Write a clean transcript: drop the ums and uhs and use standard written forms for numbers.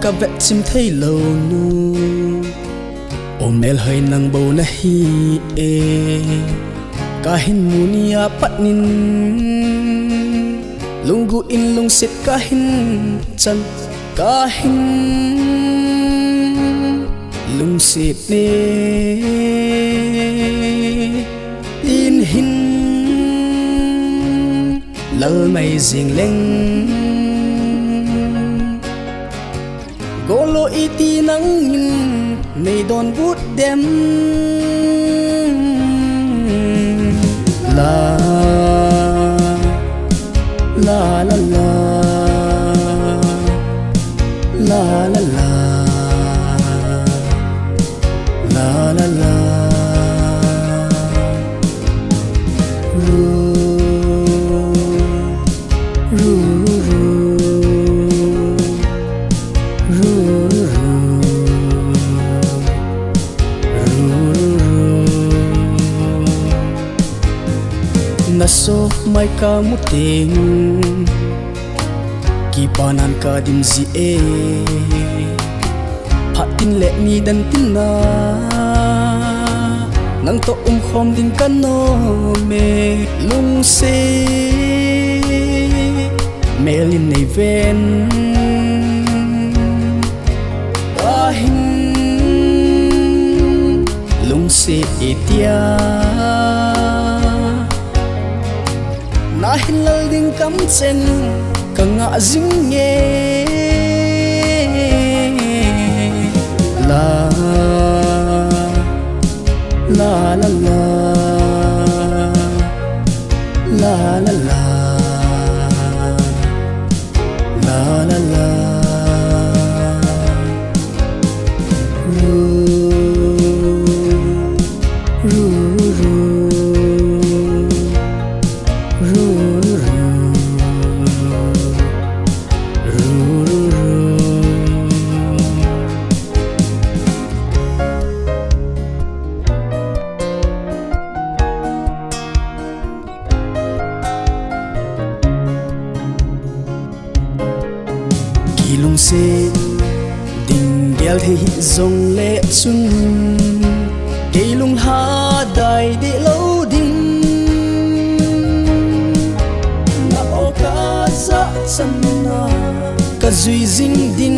cả vẹn chim thấy lâu nu ôm nel hơi nang bầu na hi e cả hin munia pat nin lungu in lung sit cả hin chân cả hin lung sit ne tin hin lal mai jing leng golo iti nang in nay don bút dem la la la la la la la la la la ru ru na so mai ka muting ki panan ka dim zi e phatin le ni dan tin na nang to khom din kan no me lung se melin nei ven ahin lung se etia na hilal ding kam chen ka nga jing nge la la la la la la la la la la ru ru lung se ding del thi zong le chun ke lung ha dai de lo ding na o ka za chan na ka zui jing din